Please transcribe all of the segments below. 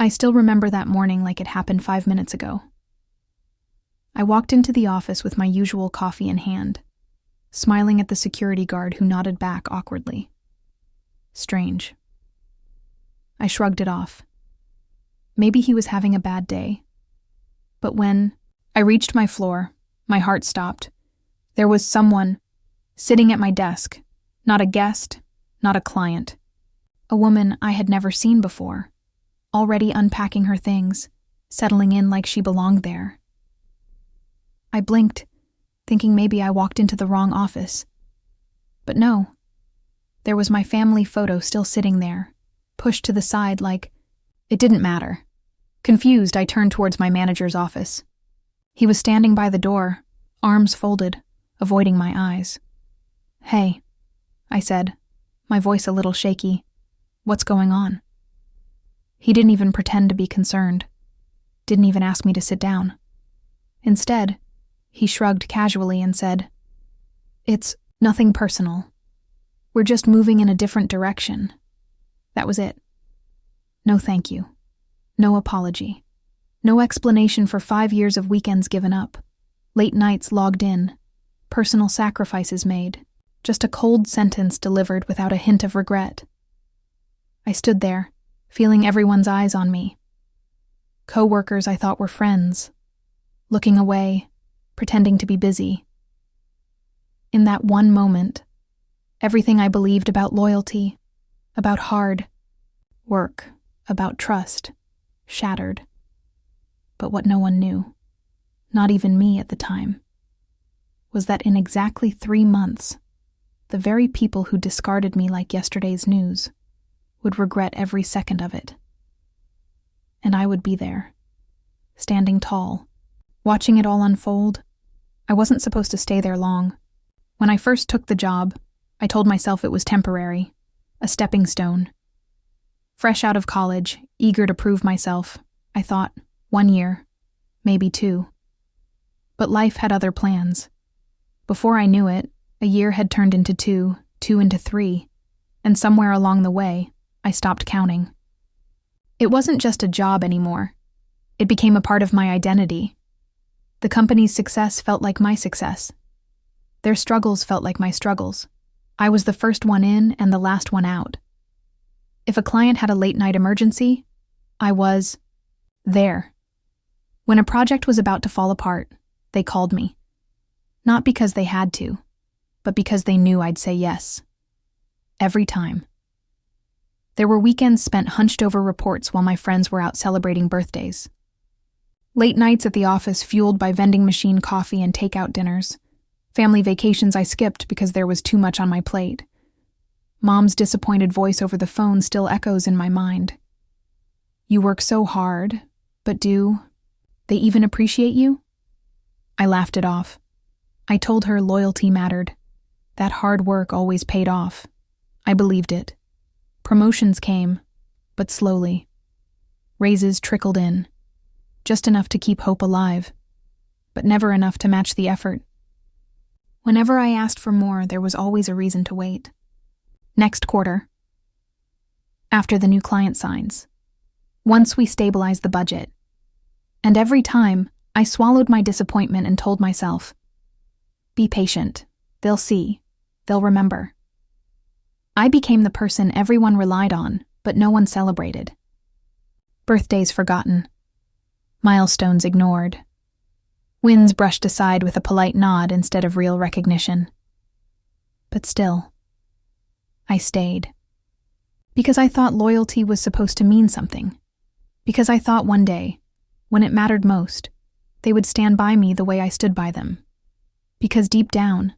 I still remember that morning like it happened 5 minutes ago. I walked into the office with my usual coffee in hand, smiling at the security guard who nodded back awkwardly. Strange. I shrugged it off. Maybe he was having a bad day. But when I reached my floor, my heart stopped. There was someone sitting at my desk, not a guest, not a client. A woman I had never seen before, already unpacking her things, settling in like she belonged there. I blinked, thinking maybe I walked into the wrong office. But no. There was my family photo still sitting there, pushed to the side like it didn't matter. Confused, I turned towards my manager's office. He was standing by the door, arms folded, avoiding my eyes. "Hey," I said, my voice a little shaky. "What's going on?" He didn't even pretend to be concerned. Didn't even ask me to sit down. Instead, he shrugged casually and said, "It's nothing personal. We're just moving in a different direction." That was it. No thank you. No apology. No explanation for 5 years of weekends given up, late nights logged in, personal sacrifices made, just a cold sentence delivered without a hint of regret. I stood there, feeling everyone's eyes on me. Co-workers I thought were friends, looking away, pretending to be busy. In that one moment, everything I believed about loyalty, about hard work, about trust, shattered. But what no one knew, not even me at the time, was that in exactly 3 months, the very people who discarded me like yesterday's news would regret every second of it. And I would be there, standing tall, watching it all unfold. I wasn't supposed to stay there long. When I first took the job, I told myself it was temporary, a stepping stone. Fresh out of college, eager to prove myself, I thought, 1 year, maybe 2. But life had other plans. Before I knew it, a year had turned into 2, 2 into 3, and somewhere along the way, I stopped counting. It wasn't just a job anymore. It became a part of my identity. The company's success felt like my success. Their struggles felt like my struggles. I was the first one in and the last one out. If a client had a late-night emergency, I was there. When a project was about to fall apart, they called me. Not because they had to, but because they knew I'd say yes. Every time. There were weekends spent hunched over reports while my friends were out celebrating birthdays. Late nights at the office fueled by vending machine coffee and takeout dinners. Family vacations I skipped because there was too much on my plate. Mom's disappointed voice over the phone still echoes in my mind. "You work so hard, but do they even appreciate you?" I laughed it off. I told her loyalty mattered. That hard work always paid off. I believed it. Promotions came, but slowly. Raises trickled in. Just enough to keep hope alive, but never enough to match the effort. Whenever I asked for more, there was always a reason to wait. Next quarter. After the new client signs. Once we stabilized the budget. And every time, I swallowed my disappointment and told myself, "Be patient. They'll see. They'll remember." I became the person everyone relied on, but no one celebrated. Birthdays forgotten. Milestones ignored. Wins brushed aside with a polite nod instead of real recognition. But still, I stayed. Because I thought loyalty was supposed to mean something. Because I thought one day, when it mattered most, they would stand by me the way I stood by them. Because deep down,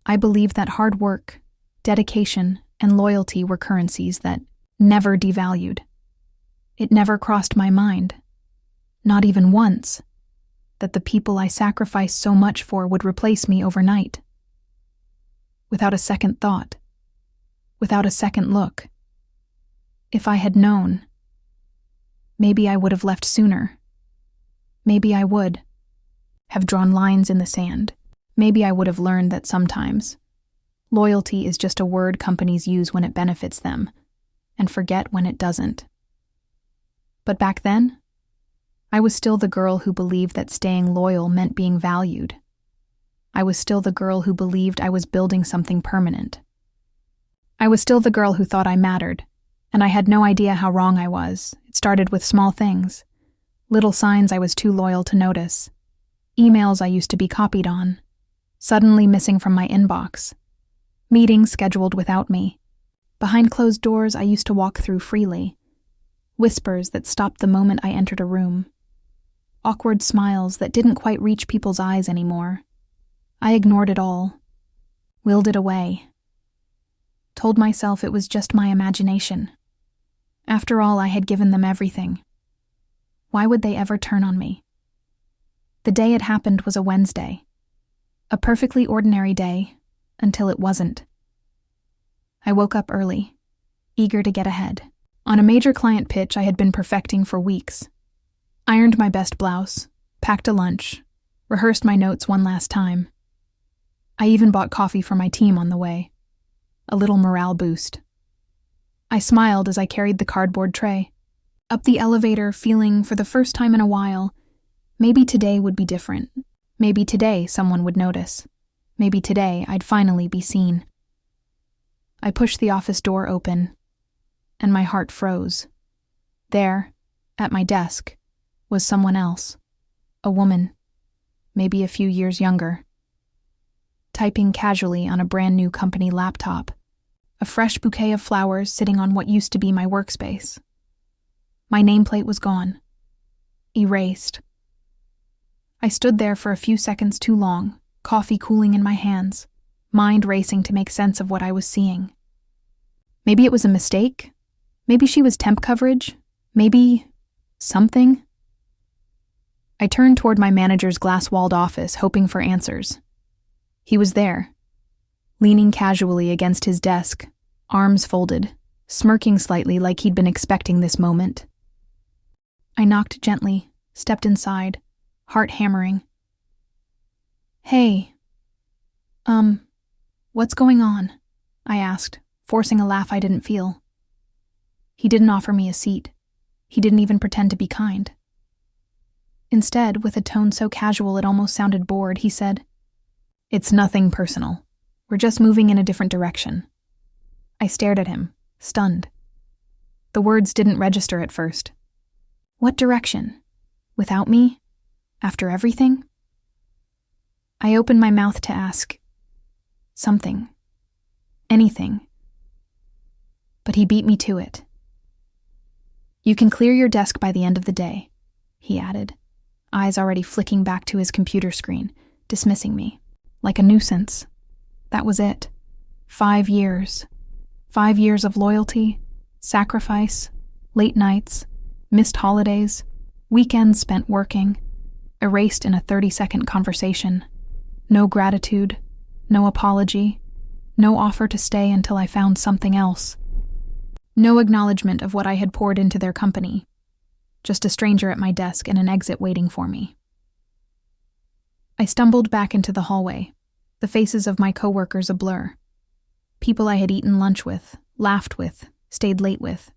I believed that hard work, dedication, and loyalty were currencies that never devalued. It never crossed my mind, not even once, that the people I sacrificed so much for would replace me overnight. Without a second thought, without a second look. If I had known, maybe I would have left sooner. Maybe I would have drawn lines in the sand. Maybe I would have learned that sometimes loyalty is just a word companies use when it benefits them, and forget when it doesn't. But back then, I was still the girl who believed that staying loyal meant being valued. I was still the girl who believed I was building something permanent. I was still the girl who thought I mattered, and I had no idea how wrong I was. It started with small things, little signs I was too loyal to notice, emails I used to be copied on, suddenly missing from my inbox, meetings scheduled without me. Behind closed doors I used to walk through freely, whispers that stopped the moment I entered a room, awkward smiles that didn't quite reach people's eyes anymore. I ignored it all, willed it away, told myself it was just my imagination. After all, I had given them everything. Why would they ever turn on me? The day it happened was a Wednesday, a perfectly ordinary day, until it wasn't. I woke up early, eager to get ahead. On a major client pitch I had been perfecting for weeks. Ironed my best blouse, packed a lunch, rehearsed my notes one last time. I even bought coffee for my team on the way. A little morale boost. I smiled as I carried the cardboard tray. Up the elevator, feeling, for the first time in a while, maybe today would be different. Maybe today someone would notice. Maybe today I'd finally be seen. I pushed the office door open, and my heart froze. There, at my desk, was someone else. A woman, maybe a few years younger. Typing casually on a brand new company laptop, a fresh bouquet of flowers sitting on what used to be my workspace. My nameplate was gone, erased. I stood there for a few seconds too long, coffee cooling in my hands, mind racing to make sense of what I was seeing. Maybe it was a mistake. Maybe she was temp coverage. Maybe something. I turned toward my manager's glass-walled office, hoping for answers. He was there, leaning casually against his desk, arms folded, smirking slightly like he'd been expecting this moment. I knocked gently, stepped inside, heart hammering. "Hey, what's going on?" I asked, forcing a laugh I didn't feel. He didn't offer me a seat. He didn't even pretend to be kind. Instead, with a tone so casual it almost sounded bored, he said, "It's nothing personal. We're just moving in a different direction." I stared at him, stunned. The words didn't register at first. What direction? Without me? After everything? I opened my mouth to ask something, anything. But he beat me to it. "You can clear your desk by the end of the day," he added, eyes already flicking back to his computer screen, dismissing me. Like a nuisance. That was it. 5 years. 5 years of loyalty, sacrifice, late nights, missed holidays, weekends spent working, erased in a 30-second conversation. No gratitude, no apology, no offer to stay until I found something else. No acknowledgement of what I had poured into their company. Just a stranger at my desk and an exit waiting for me. I stumbled back into the hallway, the faces of my coworkers a blur. People I had eaten lunch with, laughed with, stayed late with.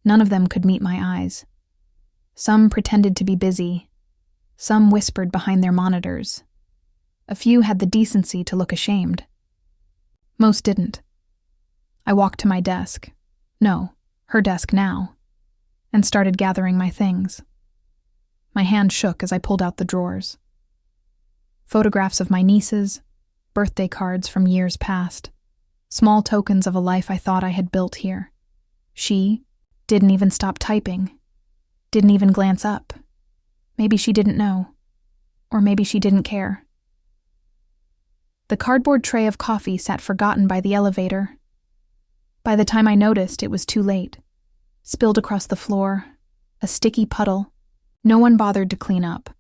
None of them could meet my eyes. Some pretended to be busy. Some whispered behind their monitors. A few had the decency to look ashamed. Most didn't. I walked to my desk. No, her desk now. And started gathering my things. My hand shook as I pulled out the drawers. Photographs of my nieces, birthday cards from years past, small tokens of a life I thought I had built here. She didn't even stop typing, didn't even glance up. Maybe she didn't know, or maybe she didn't care. The cardboard tray of coffee sat forgotten by the elevator. By the time I noticed, it was too late. Spilled across the floor, a sticky puddle. No one bothered to clean up.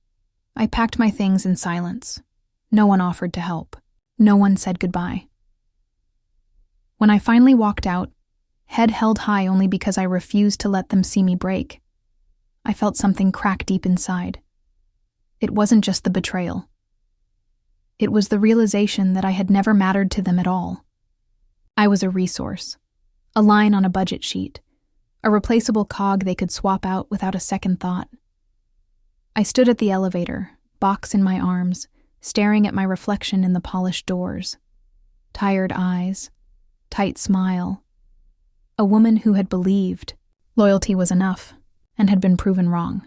I packed my things in silence. No one offered to help. No one said goodbye. When I finally walked out, head held high only because I refused to let them see me break, I felt something crack deep inside. It wasn't just the betrayal. It was the realization that I had never mattered to them at all. I was a resource, a line on a budget sheet, a replaceable cog they could swap out without a second thought. I stood at the elevator, box in my arms, staring at my reflection in the polished doors. Tired eyes, tight smile. A woman who had believed loyalty was enough and had been proven wrong.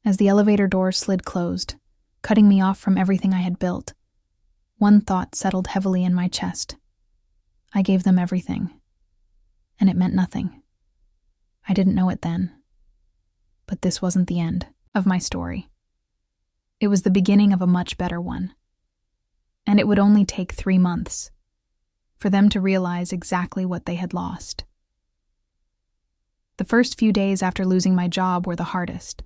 As the elevator doors slid closed, cutting me off from everything I had built, one thought settled heavily in my chest. I gave them everything, and it meant nothing. I didn't know it then, but this wasn't the end of my story. It was the beginning of a much better one, and it would only take 3 months for them to realize exactly what they had lost. The first few days after losing my job were the hardest.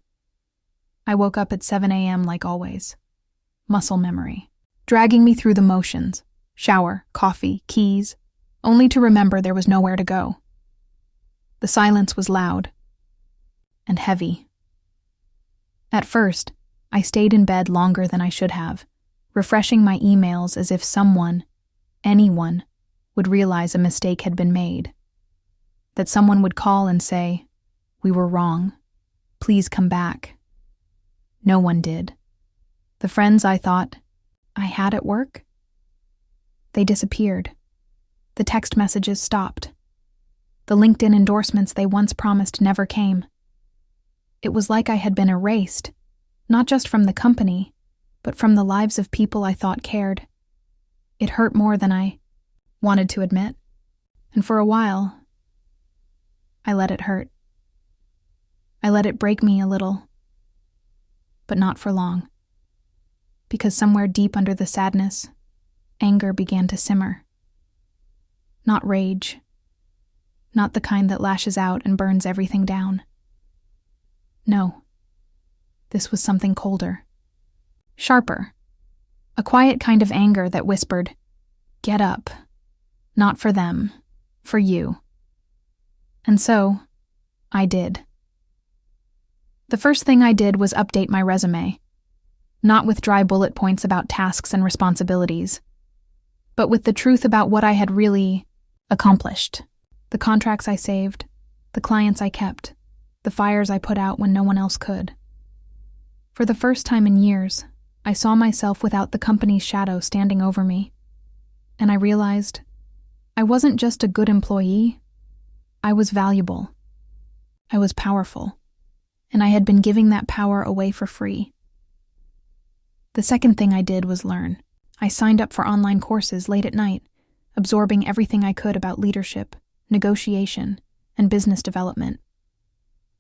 I woke up at 7 a.m. like always. Muscle memory, dragging me through the motions, shower, coffee, keys, only to remember there was nowhere to go. The silence was loud and heavy. At first, I stayed in bed longer than I should have, refreshing my emails as if someone, anyone, would realize a mistake had been made. That someone would call and say, "We were wrong. Please come back." No one did. The friends I thought I had at work? They disappeared. The text messages stopped. The LinkedIn endorsements they once promised never came. It was like I had been erased, not just from the company, but from the lives of people I thought cared. It hurt more than I wanted to admit, and for a while, I let it hurt. I let it break me a little, but not for long, because somewhere deep under the sadness, anger began to simmer. Not rage, not the kind that lashes out and burns everything down. No, this was something colder, sharper, a quiet kind of anger that whispered, "Get up, not for them, for you." And so, I did. The first thing I did was update my resume, not with dry bullet points about tasks and responsibilities, but with the truth about what I had really accomplished. The contracts I saved, the clients I kept, the fires I put out when no one else could. For the first time in years, I saw myself without the company's shadow standing over me, and I realized I wasn't just a good employee, I was valuable, I was powerful, and I had been giving that power away for free. The second thing I did was learn. I signed up for online courses late at night, absorbing everything I could about leadership, negotiation, and business development.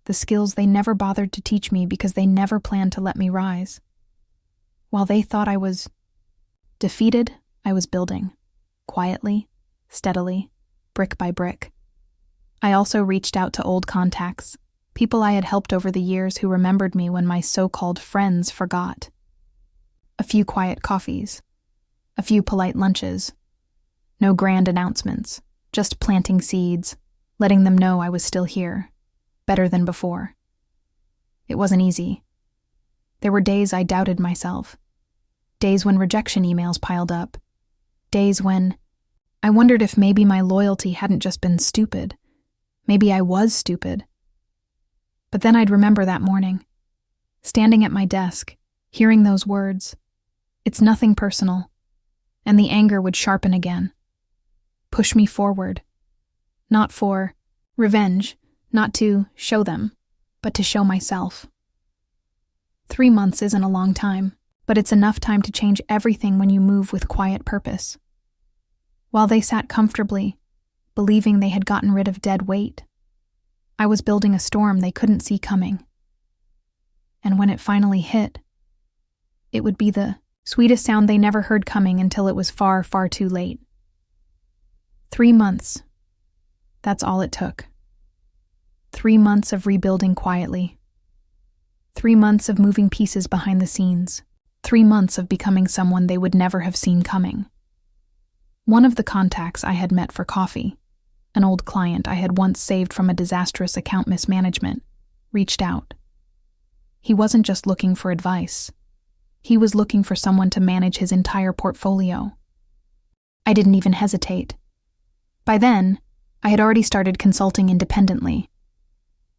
The skills they never bothered to teach me because they never planned to let me rise. While they thought I was defeated, I was building, quietly, steadily, brick by brick. I also reached out to old contacts, people I had helped over the years who remembered me when my so-called friends forgot. A few quiet coffees, a few polite lunches, no grand announcements, just planting seeds, letting them know I was still here, better than before. It wasn't easy. There were days I doubted myself, days when rejection emails piled up, days when I wondered if maybe my loyalty hadn't just been stupid. Maybe I was stupid. But then I'd remember that morning, standing at my desk, hearing those words, "It's nothing personal," and the anger would sharpen again, push me forward, not for revenge, not to show them, but to show myself. 3 months isn't a long time, but it's enough time to change everything when you move with quiet purpose. While they sat comfortably, believing they had gotten rid of dead weight, I was building a storm they couldn't see coming. And when it finally hit, it would be the sweetest sound they never heard coming until it was far, far too late. 3 months. That's all it took. 3 months of rebuilding quietly. 3 months of moving pieces behind the scenes. 3 months of becoming someone they would never have seen coming. One of the contacts I had met for coffee, an old client I had once saved from a disastrous account mismanagement, reached out. He wasn't just looking for advice. He was looking for someone to manage his entire portfolio. I didn't even hesitate. By then, I had already started consulting independently.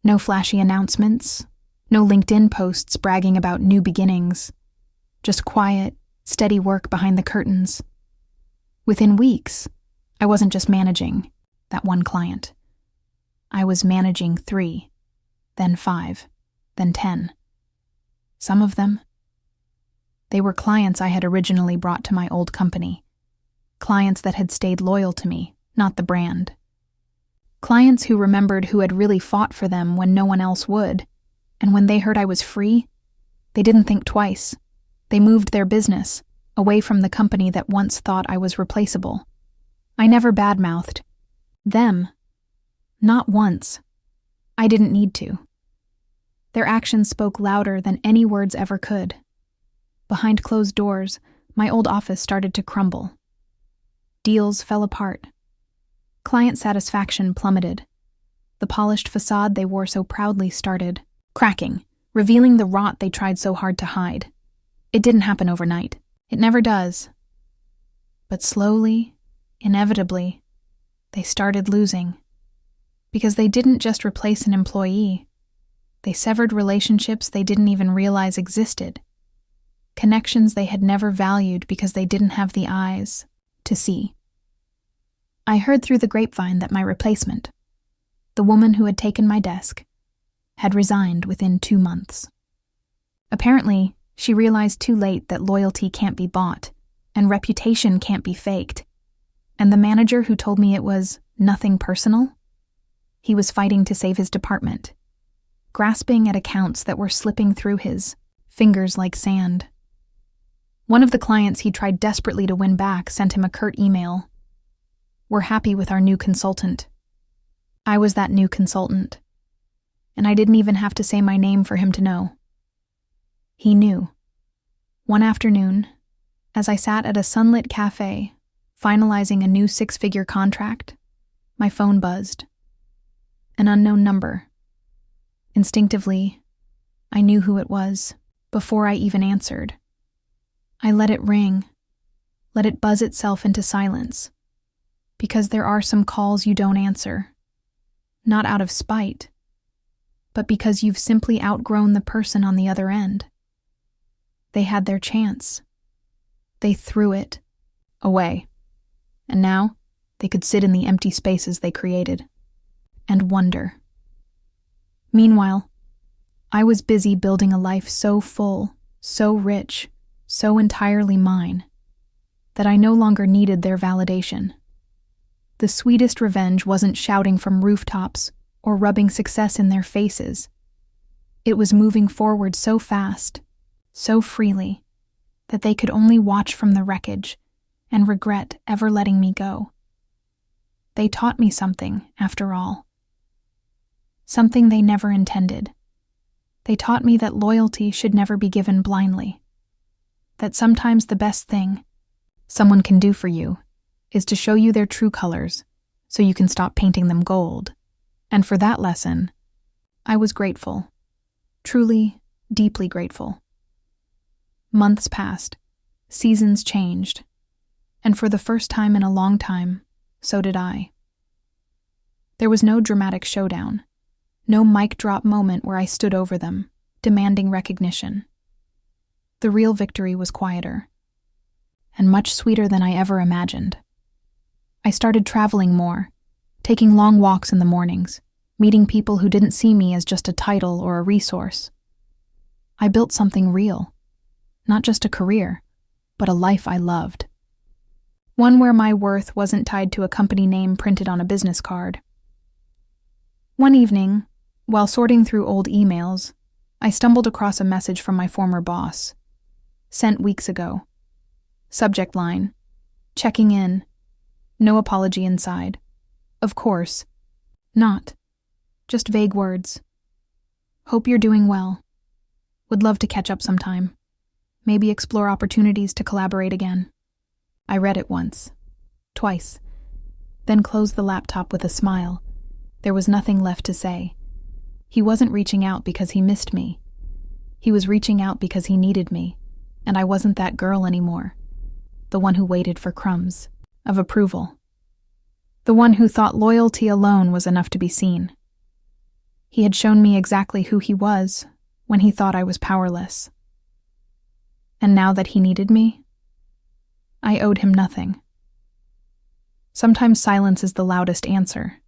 No flashy announcements, no LinkedIn posts bragging about new beginnings, just quiet, steady work behind the curtains. Within weeks, I wasn't just managing that one client. I was managing 3, then 5, then 10. Some of them, they were clients I had originally brought to my old company. Clients that had stayed loyal to me, not the brand. Clients who remembered who had really fought for them when no one else would, and when they heard I was free, they didn't think twice. They moved their business away from the company that once thought I was replaceable. I never badmouthed them. Not once. I didn't need to. Their actions spoke louder than any words ever could. Behind closed doors, my old office started to crumble. Deals fell apart. Client satisfaction plummeted. The polished facade they wore so proudly started cracking, revealing the rot they tried so hard to hide. It didn't happen overnight. It never does. But slowly, inevitably, they started losing. Because they didn't just replace an employee. They severed relationships they didn't even realize existed. Connections they had never valued because they didn't have the eyes to see. I heard through the grapevine that my replacement, the woman who had taken my desk, had resigned within 2 months. Apparently, she realized too late that loyalty can't be bought, and reputation can't be faked. And the manager who told me it was nothing personal, he was fighting to save his department, grasping at accounts that were slipping through his fingers like sand. One of the clients he tried desperately to win back sent him a curt email. "We're happy with our new consultant." I was that new consultant, and I didn't even have to say my name for him to know. He knew. One afternoon, as I sat at a sunlit cafe, finalizing a new 6-figure contract, my phone buzzed. An unknown number. Instinctively, I knew who it was, before I even answered. I let it ring, let it buzz itself into silence, because there are some calls you don't answer, not out of spite, but because you've simply outgrown the person on the other end. They had their chance. They threw it away, and now they could sit in the empty spaces they created and wonder. Meanwhile, I was busy building a life so full, so rich, so entirely mine, that I no longer needed their validation. The sweetest revenge wasn't shouting from rooftops or rubbing success in their faces. It was moving forward so fast, so freely, that they could only watch from the wreckage and regret ever letting me go. They taught me something, after all. Something they never intended. They taught me that loyalty should never be given blindly. That sometimes the best thing someone can do for you is to show you their true colors so you can stop painting them gold. And for that lesson, I was grateful. Truly, deeply grateful. Months passed, seasons changed, and for the first time in a long time, so did I. There was no dramatic showdown, no mic drop moment where I stood over them, demanding recognition. The real victory was quieter, and much sweeter than I ever imagined. I started traveling more, taking long walks in the mornings, meeting people who didn't see me as just a title or a resource. I built something real. Not just a career, but a life I loved. One where my worth wasn't tied to a company name printed on a business card. One evening, while sorting through old emails, I stumbled across a message from my former boss, sent weeks ago. Subject line, checking in, no apology inside. Of course, not. Just vague words. Hope you're doing well. Would love to catch up sometime. Maybe explore opportunities to collaborate again. I read it once, twice, then closed the laptop with a smile. There was nothing left to say. He wasn't reaching out because he missed me. He was reaching out because he needed me, and I wasn't that girl anymore, the one who waited for crumbs of approval. The one who thought loyalty alone was enough to be seen. He had shown me exactly who he was when he thought I was powerless. And now that he needed me, I owed him nothing. Sometimes silence is the loudest answer.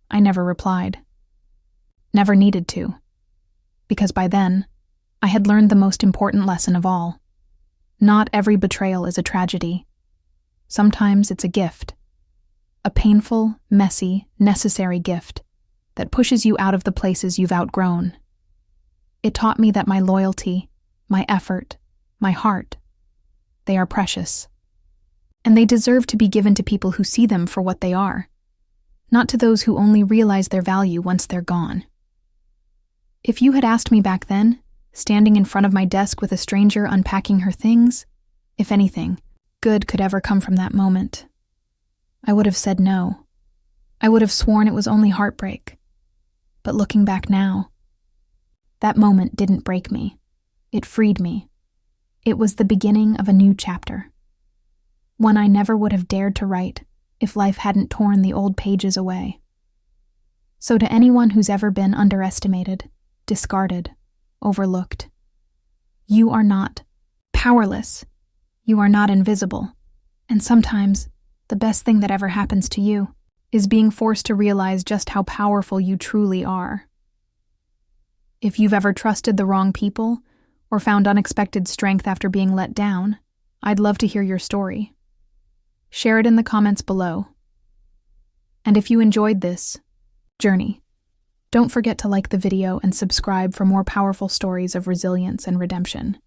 I never replied. Never needed to. Because by then, I had learned the most important lesson of all. Not every betrayal is a tragedy. Sometimes it's a gift. A painful, messy, necessary gift that pushes you out of the places you've outgrown. It taught me that my loyalty, my effort, my heart, they are precious. And they deserve to be given to people who see them for what they are, not to those who only realize their value once they're gone. If you had asked me back then, standing in front of my desk with a stranger unpacking her things, if anything, good could ever come from that moment, I would have said no. I would have sworn it was only heartbreak. But looking back now, that moment didn't break me. It freed me. It was the beginning of a new chapter. One I never would have dared to write if life hadn't torn the old pages away. So to anyone who's ever been underestimated, discarded, overlooked, you are not powerless. You are not invisible. And sometimes, the best thing that ever happens to you is being forced to realize just how powerful you truly are. If you've ever trusted the wrong people or found unexpected strength after being let down, I'd love to hear your story. Share it in the comments below. And if you enjoyed this journey, don't forget to like the video and subscribe for more powerful stories of resilience and redemption.